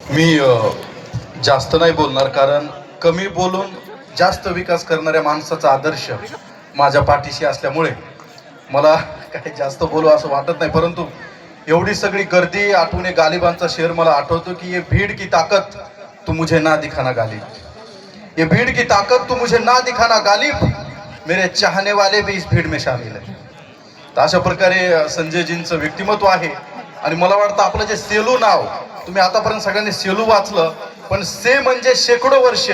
मी जास्त नाही बोलणार, कारण कमी बोलून जास्त विकास करणाऱ्या माणसाचा आदर्श माझ्या पाठीशी असल्यामुळे मला काही जास्त बोलू असं वाटत नाही. परंतु एवढी सगळी गर्दी आठवून गालिबांचा शेर मला आठवतो की ये भीड़ की ताकत तू मुझे ना दिखाना गालिब, ये भीड़ की ताकत तू मुझे ना दिखाना गालिब, मेरे चाहने वाले भी इस भीड़ में शामिल है. तर अशा प्रकारे संजयजींचं व्यक्तिमत्व आहे. आणि मला वाटतं आपलं जे सेलू नाव, तुम्ही आतापर्यंत सगळ्यांनी सेलू वाचलं, पण से म्हणजे शेकडो वर्ष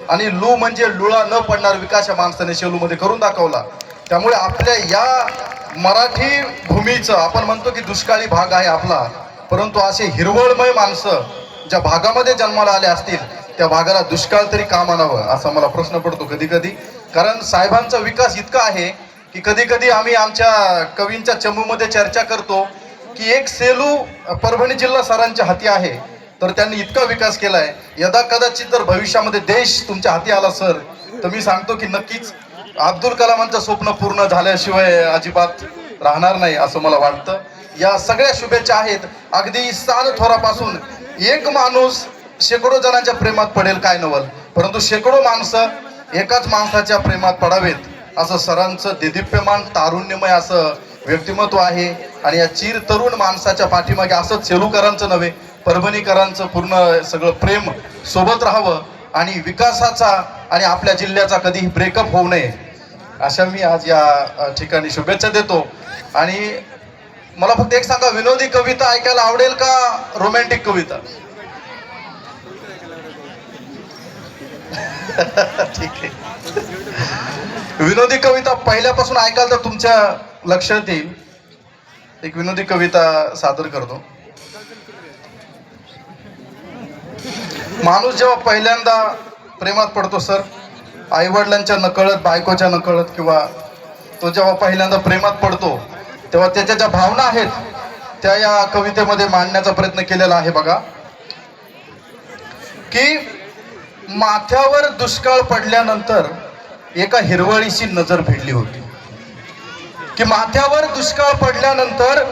आणि लू म्हणजे लुळा न पडणार विकास या माणसाने सेलूमध्ये करून दाखवला. त्यामुळे आपल्या या मराठी भूमीचं आपण म्हणतो की दुष्काळी भाग आहे आपला, परंतु असे हिरवळमय माणसं ज्या भागामध्ये जन्माला आले असतील त्या भागाला दुष्काळ तरी का मानावं असा मला प्रश्न पडतो कधी कधी. कारण साहेबांचा विकास इतका आहे की कधी कधी आम्ही आमच्या कवींच्या चमूमध्ये चर्चा करतो की एक सेलू परभणी जिल्हा सरांच्या हाती आहे, तर त्यांनी इतका विकास केलाय, यदा कदाचित जर भविष्यामध्ये देश तुमच्या हाती आला सर, तर मी सांगतो की नक्कीच अब्दुल कलामांचं स्वप्न पूर्ण झाल्याशिवाय अजिबात राहणार नाही असं मला वाटतं. या सगळ्या शुभेच्छा आहेत. अगदी साल थोरापासून एक माणूस शेकडो जणांच्या प्रेमात पडेल काय नवल, परंतु शेकडो माणसं एकाच माणसाच्या प्रेमात पडावेत असं सरांचं देदीप्यमान तारुण्यमय असं व्यक्तिमत्व आहे. आणि या चीर तरुण माणसाच्या पाठीमागे असंच सेलूकरांचं नव्हे, परभणीकरांचं पूर्ण सगळं प्रेम सोबत राहावं आणि विकासाचा आणि आपल्या जिल्ह्याचा कधीही ब्रेकअप होऊ नये अशा मी आज या ठिकाणी शुभेच्छा देतो. आणि मला फक्त एक सांगा, विनोदी कविता ऐकायला आवडेल का रोमॅन्टिक कविता? ठीक आहे, विनोदी कविता पहिल्यापासून ऐकाल तर तुमच्या लक्षात येईल. एक विनोदी कविता सादर करतो. माणूस जेव्हा पहिल्यांदा प्रेमात पडतो सर, आई वडिलांच्या नकळत, बायकोच्या नकळत, किंवा तो जेव्हा पहिल्यांदा प्रेमात पडतो तेव्हा त्याच्या ज्या भावना आहेत त्या या कवितेमध्ये मांडण्याचा प्रयत्न केलेला आहे. बघा की माथ्यावर दुष्काळ पडल्यानंतर एका हिरवळीची नजर भिडली होती, की माथ्यावर दुष्काळ पडल्यानंतर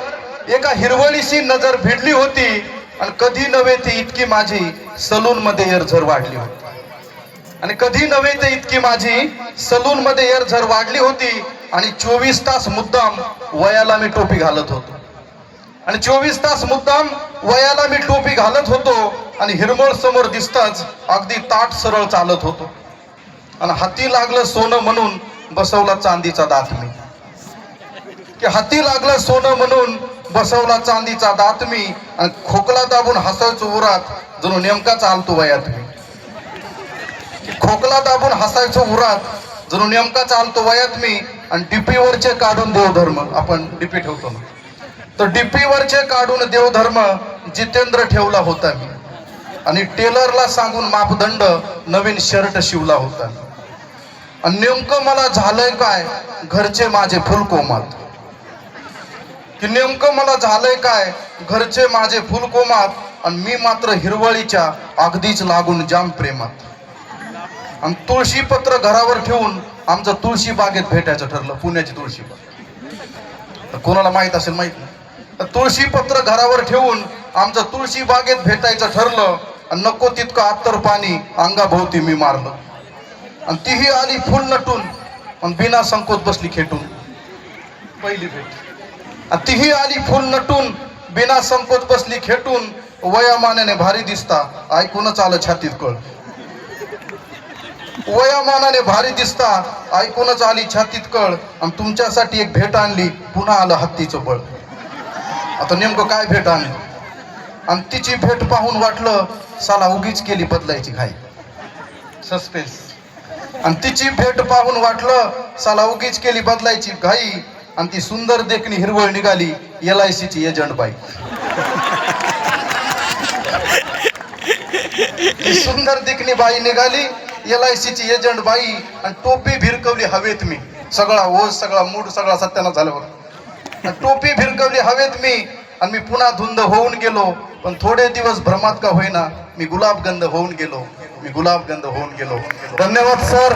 एका हिरवळीची नजर भिडली होती आणि कधी नव्हे ती इतकी माझी सलून मध्ये एरझर वाढली होती. आणि कधी नव्हे ते इतकी माझी सलून मध्ये एरझर वाढली होती. आणि 24 तास मुद्दाम वयाला मी टोपी घालत होतो, आणि 24 तास मुद्दाम वयाला मी टोपी घालत होतो. आणि हिरमळ समोर दिसताच अगदी ताट सरळ चालत होतो. आणि हाती लागलं सोनं म्हणून बसवला चांदीचा दात मी, की हाती लागलं सोनं म्हणून बसवला चांदीचा दात मी. आणि खोकला दाबून हसायचो उरात जणू नेमका चालतो वयात मी, की खोकला दाबून हसायचो उरात जणू नेमका चालतो वयात मी. आणि डीपीवरचे काढून देवधर्म, आपण डीपी ठेवतो ना, तर डीपीवरचे काढून देवधर्म जितेंद्र ठेवला होता मी. आणि टेलरला सांगून मापदंड नवीन शर्ट शिवला होता. आणि नेमकं मला झालंय काय, घरचे माझे फुलकोमात, की नेमकं मला झालंय काय, घरचे माझे फुलकोमात. आणि मी मात्र हिरवळीच्या अगदीच लागून जाम प्रेमात. आणि तुळशी पत्र घरावर ठेवून आमचं तुळशी बागेत भेटायचं ठरलं, पुण्याची तुळशी बाग, कोणाला माहित असेल माहित नाही. तुळशी पत्र घरावर ठेवून आमचं तुळशी बागेत भेटायचं ठरलं. आणि नको तितकं अत्तर पाणी अंगाभोवती मी मारलं. आणि तीही आली फुल नटून आणि बिना संकोच बसली खेटून, पहिली भेट. आणि तीही आली फुल नटून बिना संकोच बसली खेटून. वयामानाने भारी दिसता ऐकूनच आलं छातीत कळ, वयामानाने भारी दिसता ऐकूनच आली छातीत कळ. आणि तुमच्यासाठी एक भेट आणली पुन्हा आलं हत्तीचं बळ. आता नेमकं काय भेट आणली? आणि तिची भेट पाहून वाटलं साला उगीच केली बदलायची घाई, सस्पेन्स. आणि तिची भेट पाहून वाटलं साला उगीच केली बदलायची घाई. आणि ती सुंदर देखणी हिरवळ निघाली LIC ची एजंट बाई, ती सुंदर देखणी बाई निघाली LIC ची एजंट बाई. आणि टोपी भिरकवली हवेत मी, सगळा ओझ सगळा मूड सगळा सत्यानाश झाल्यावर टोपी भिरकवली हवेत मी. आणि मी पुन्हा धुंद होऊन गेलो, पण थोडे दिवस भ्रमात का होईना मी गुलाबगंध होऊन गेलो, मी गुलाबगंध होऊन गेलो. धन्यवाद सर.